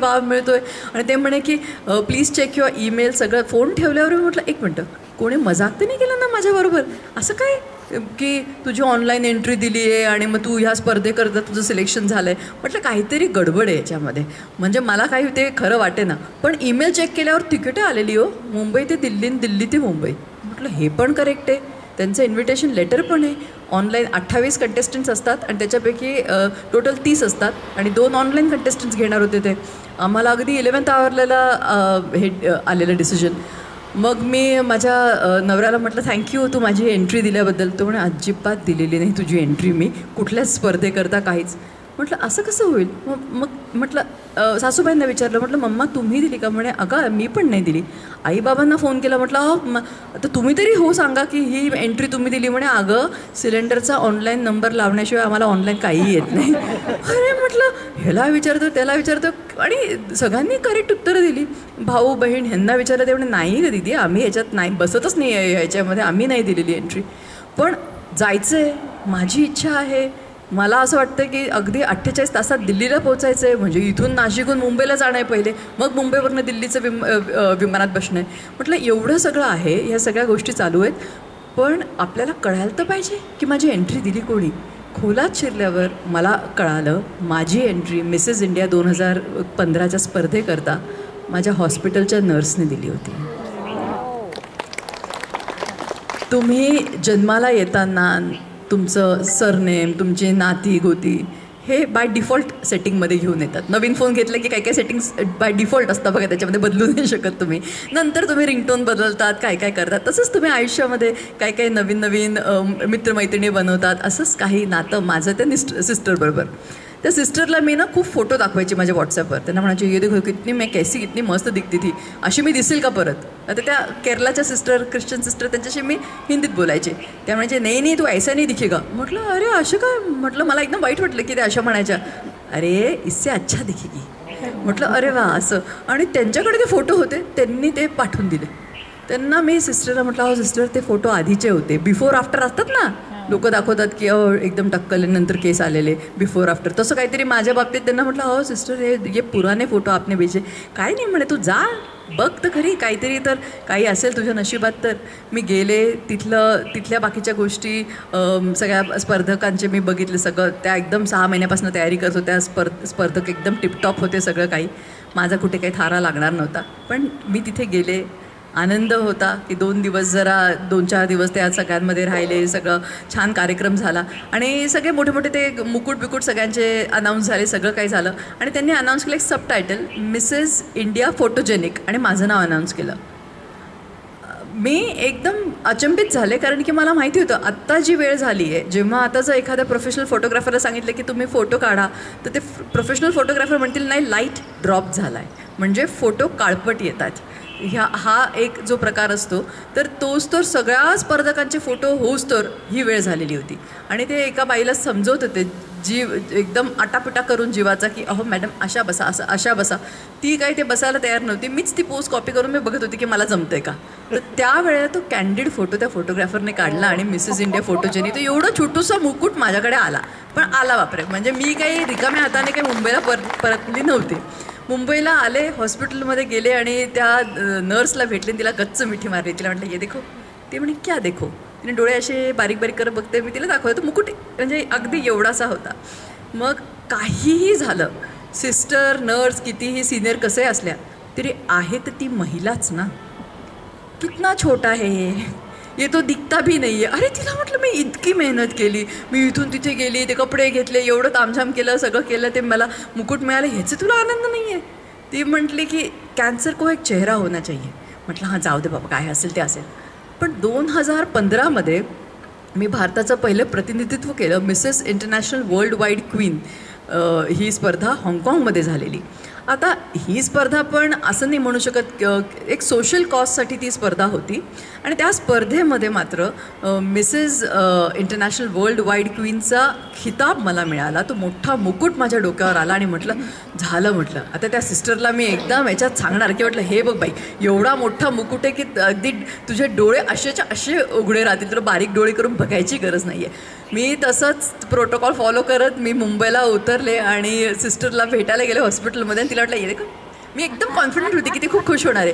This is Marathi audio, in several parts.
वाव मिळतोय. आणि ते म्हणे की प्लीज चेक युअर ईमेल. सगळं फोन ठेवल्यावर मी म्हटलं एक मिनटं, कोणी मजाक तर नाही केलं ना माझ्याबरोबर? असं काय की तुझी ऑनलाईन एंट्री दिली आहे आणि मग तू ह्या स्पर्धेकरता तुझं सिलेक्शन झालं आहे? म्हटलं काहीतरी गडबड आहे याच्यामध्ये. म्हणजे मला काही ते खरं वाटे ना. पण ईमेल चेक केल्यावर तिकीटं आलेली हो, मुंबई ते दिल्ली, दिल्ली ते मुंबई. म्हटलं हे पण करेक्ट आहे. त्यांचं इन्व्हिटेशन लेटर पण आहे. ऑनलाईन 28 कंटेस्टंट्स असतात आणि त्याच्यापैकी टोटल 30 असतात आणि 2 ऑनलाईन कंटेस्टंट्स घेणार होते ते. आम्हाला अगदी 11th आवरलेला हे आलेलं डिसिजन. मग मी माझ्या नवऱ्याला म्हटलं थँक्यू तू माझी एंट्री दिल्याबद्दल. तो म्हणे अजिबात दिलेली नाही तुझी एंट्री मी कुठल्याच स्पर्धेकरता काहीच. म्हटलं असं कसं होईल? मग म्हटलं सासूबाईंना विचारलं, म्हटलं मम्मा तुम्ही दिली का? म्हणे अगं मी पण नाही दिली. आईबाबांना फोन केला, म्हटलं आता तुम्ही तरी हो सांगा की ही एंट्री तुम्ही दिली. म्हणे अगं सिलेंडरचा ऑनलाईन नंबर लावण्याशिवाय आम्हाला ऑनलाईन काहीही येत नाही. अरे म्हटलं ह्याला विचारतो त्याला विचारतो आणि सगळ्यांनी करेक्ट उत्तरं दिली. भाऊ बहीण ह्यांना विचारलं ते म्हणे नाही ग दीदी आम्ही ह्याच्यात नाही बसतच नाही आहे ह्याच्यामध्ये, आम्ही नाही दिलेली एंट्री. पण जायचं आहे, माझी इच्छा आहे. मला असं वाटतं की अगदी 48 तासात दिल्लीला पोचायचं आहे. म्हणजे इथून नाशिकहून मुंबईला जाणं आहे पहिले, मग मुंबईवरनं दिल्लीचं विमानात बसणं आहे. म्हटलं एवढं सगळं आहे, ह्या सगळ्या गोष्टी चालू आहेत. पण आपल्याला कळायला तर पाहिजे की माझी एंट्री दिली कोणी. खोलात शिरल्यावर मला कळालं माझी एंट्री मिसेस इंडिया 2015च्या स्पर्धेकरता माझ्या हॉस्पिटलच्या नर्सने दिली होती. तुम्ही जन्माला येताना तुमचं सरनेम, तुमची नाती गोती हे बाय डिफॉल्ट सेटिंगमध्ये घेऊन येतात. नवीन फोन घेतलं की काही काही सेटिंग्स बाय डिफॉल्ट असतात बघा, त्याच्यामध्ये बदलू नाही शकत तुम्ही. नंतर तुम्ही रिंगटोन बदलतात, काय काय करतात. तसंच तुम्ही आयुष्यामध्ये काही काही नवीन नवीन मित्रमैत्रिणी बनवतात. असंच काही नातं माझं त्या सिस्टरबरोबर. त्या सिस्टरला मी ना खूप फोटो दाखवायचे माझ्या व्हॉट्सॲपवर. त्यांना म्हणायचे ये देखो कितनी मैं कैसी कितनी मस्त दिखती थी, अशी मी दिसेल का परत? आता त्या केरलाच्या सिस्टर, ख्रिश्चन सिस्टर, त्यांच्याशी मी हिंदीत बोलायचे. त्या म्हणायचे नाही नाही तू ऐसा नाही दिखेगा. म्हटलं अरे असं काय? म्हटलं मला एकदम वाईट वाटलं की त्या अशा म्हणायच्या. अरे इससे अच्छा दिखेगी. म्हटलं अरे वा असं. आणि त्यांच्याकडे ते फोटो होते, त्यांनी ते पाठवून दिले. त्यांना मी सिस्टरला म्हटलं अहो सिस्टर ते फोटो आधीचे होते, बिफोर आफ्टर असतात ना, लोक दाखवतात की एकदम टक्कल नंतर केस आलेले बिफोर आफ्टर, तसं काहीतरी माझ्या बाबतीत. त्यांना म्हटलं अहो सिस्टर हे पुराने फोटो आपने भेजे. काय नाही म्हणे तू जा बघ तर खरी, काहीतरी तर काही असेल तुझ्या नशिबात. तर मी गेले तिथल्या बाकीच्या गोष्टी सगळ्या स्पर्धकांचे मी बघितले सगळं. त्या एकदम 6 महिन्यापासून तयारी करत होत्या. स्पर्धक एकदम टिपटॉप होते सगळं काही. माझा कुठे काही थारा लागणार नव्हता. पण मी तिथे गेले, आनंद होता की 2 दिवस जरा 2-4 दिवस त्या सगळ्यांमध्ये राहिले. सगळं छान कार्यक्रम झाला आणि सगळे मोठे मोठे ते मुकुट बिकुट सगळ्यांचे अनाऊन्स झाले, सगळं काही झालं. आणि त्यांनी अनाऊन्स केलं एक सबटायटल मिसेस इंडिया फोटोजेनिक आणि माझं नाव अनाऊन्स केलं. मी एकदम अचंबित झाले कारण की मला माहिती होतं आत्ता जी वेळ झाली आहे, जेव्हा आता जर एखाद्या प्रोफेशनल फोटोग्राफरला सांगितलं की तुम्ही फोटो काढा तर ते प्रोफेशनल फोटोग्राफर म्हणतील नाही लाईट ड्रॉप झाला आहे, म्हणजे फोटो काळपट येतात. हा एक जो प्रकार असतो तर तोच तर सगळ्या स्पर्धकांचे फोटो होऊच तर ही वेळ झालेली होती. आणि ते एका बाईला समजवत होते जीव एकदम आटापिटा करून जीवाचा की अहो मॅडम अशा बसा, असं अशा बसा. ती काही ते बसायला तयार नव्हती. मीच ती पोस्ट कॉपी करून मी बघत होती की मला जमतंय का. तर त्यावेळेला तो कॅन्डिड फोटो त्या फोटोग्राफरने काढला आणि मिसेस इंडिया फोटोजेनी तो एवढं छोटूसा मुकुट माझ्याकडे आला. पण आला बापरे, म्हणजे मी काही रिकाम्या हाताने काही मुंबईला परतली नव्हती. मुंबईला आले, हॉस्पिटलमध्ये गेले आणि त्या नर्सला भेटले, तिला गच्च मिठी मारली. तिला म्हटलं ये देखो. ती म्हणे क्या देखो. तिने डोळे असे बारीक बारीक करत बघते. मी तिला दाखवलं तो मुकुट म्हणजे अगदी एवढासा होता. मग काहीही झालं, सिस्टर नर्स कितीही सिनियर कसे असल्या तरी आहे तर ती महिलाच ना. कितना छोटा है ये तो दिखता भी नाही आहे. अरे तिला म्हटलं मी इतकी मेहनत केली, मी इथून तिथे गेली, ते कपडे घेतले, एवढं तामझाम केलं, सगळं केलं, ते मला मुकुट मिळालं, ह्याचं तुला आनंद नाही आहे. ती म्हटली की कॅन्सर को एक चेहरा होना चाहिए. म्हटलं हां जाऊ दे बाबा काय असेल ते असेल. पण 2015मध्ये मी भारताचं पहिलं प्रतिनिधित्व केलं. Mrs International Worldwide Queen ही स्पर्धा हाँगकाँगमध्ये झालेली. आता ही स्पर्धा पण असं नाही म्हणू शकत, एक सोशल कॉजसाठी ती स्पर्धा होती. आणि त्या स्पर्धेमध्ये मात्र मिसेस इंटरनॅशनल वर्ल्ड वाईड क्वीनचा खिताब मला मिळाला. तो मोठा मुकुट माझ्या डोक्यावर आला आणि म्हटलं झालं. म्हटलं आता त्या सिस्टरला मी एकदम याच्यात सांगणार की म्हटलं हे बघ बाई एवढा मोठा मुकुट आहे की अगदी तुझे डोळे असेच्या असे उघडे राहतील, तुला बारीक डोळे करून बघायची गरज नाही आहे. मी तसंच प्रोटोकॉल फॉलो करत मी मुंबईला उतरले आणि सिस्टरला भेटायला गेले हॉस्पिटलमध्ये आणि तिला वाटलं येते का. मी एकदम कॉन्फिडंट होती की ती खूप खुश होणार आहे.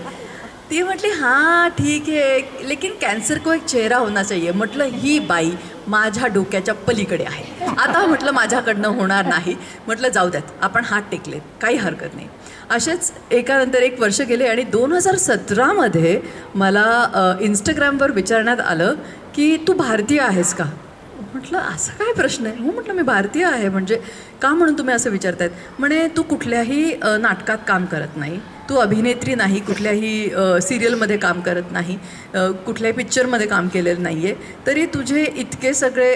ती म्हटली हां ठीक आहे लेकिन कॅन्सर को एक चेहरा होना चाहिए. म्हटलं ही बाई माझ्या डोक्याच्या पलीकडे आहे. आता म्हटलं माझ्याकडनं होणार नाही. म्हटलं जाऊ द्यात आपण हात टेकलेत काही हरकत नाही. असेच एकानंतर एक वर्ष गेले आणि 2017मध्ये मला इंस्टाग्रामवर विचारण्यात आलं की तू भारतीय आहेस का. म्हटलं असं काय प्रश्न आहे. हो म्हटलं मी भारतीय आहे. म्हणजे का म्हणून तुम्ही असं विचारतायत. म्हणे तू कुठल्याही नाटकात काम करत नाही, तू अभिनेत्री नाही, कुठल्याही सिरियलमध्ये काम करत नाही, कुठल्याही पिक्चरमध्ये काम केलेलं नाही आहे, तरी तुझे इतके सगळे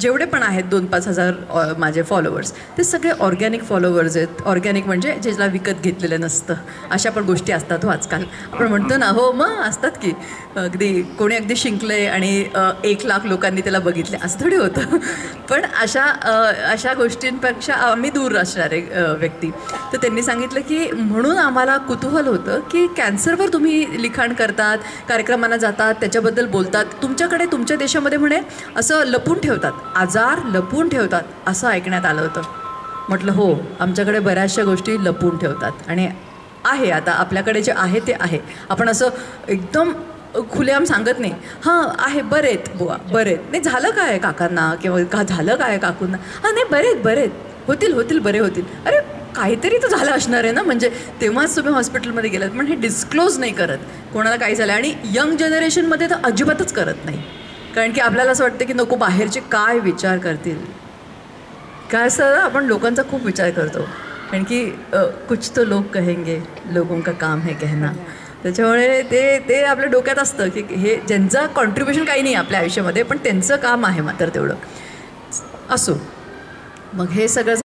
जेवढे पण आहेत 2-5 हजार माझे फॉलोअर्स ते सगळे ऑर्गॅनिक फॉलोअर्स आहेत. ऑर्गॅनिक म्हणजे ज्याला विकत घेतलेलं नसतं. अशा पण गोष्टी असतात हो आजकाल. आपण म्हणतो ना हो मग असतात की अगदी कोणी अगदी शिंकले आणि 1 लाख लोकांनी त्याला बघितले असं थोडी होतं. पण अशा गोष्टींपेक्षा आम्ही दूर असणारे व्यक्ती. तर त्यांनी सांगितलं की म्हणून आम्हाला कुतूहल होतं की कॅन्सरवर तुम्ही लिखाण करतात, कार्यक्रमांना जातात, त्याच्याबद्दल बोलतात. तुमच्याकडे तुमच्या देशामध्ये म्हणे असं लपून ठेवतात, आजार लपून ठेवतात असं ऐकण्यात आलं होतं. म्हटलं हो आमच्याकडे बऱ्याचशा गोष्टी लपून ठेवतात आणि आहे. आता आपल्याकडे जे आहे ते आहे. आपण असं एकदम खुलेआम सांगत नाही. हां आहे बरेत बुवा बरेत. नाही झालं काय काकांना किंवा का झालं काय काकूंना. हां नाही बरेत होतील बरे होतील. अरे काहीतरी तर झालं असणार आहे ना. म्हणजे तेव्हाच तुम्ही हॉस्पिटलमध्ये गेलात. पण हे डिस्क्लोज नाही करत कोणाला काही झालं. आणि यंग जनरेशनमध्ये तर अजिबातच करत नाही. कारण की आपल्याला असं वाटतं की नको बाहेरचे काय विचार करतील. काय असं आपण लोकांचा खूप विचार करतो. कारण की कुछ तो लोग कहेंगे लोगों का काम है कहना. त्याच्यामुळे ते आपल्या डोक्यात असतं की हे ज्यांचं कॉन्ट्रीब्युशन काही नाही आपल्या आयुष्यामध्ये पण त्यांचं काम आहे मात्र तेवढं असो. मग हे सगळं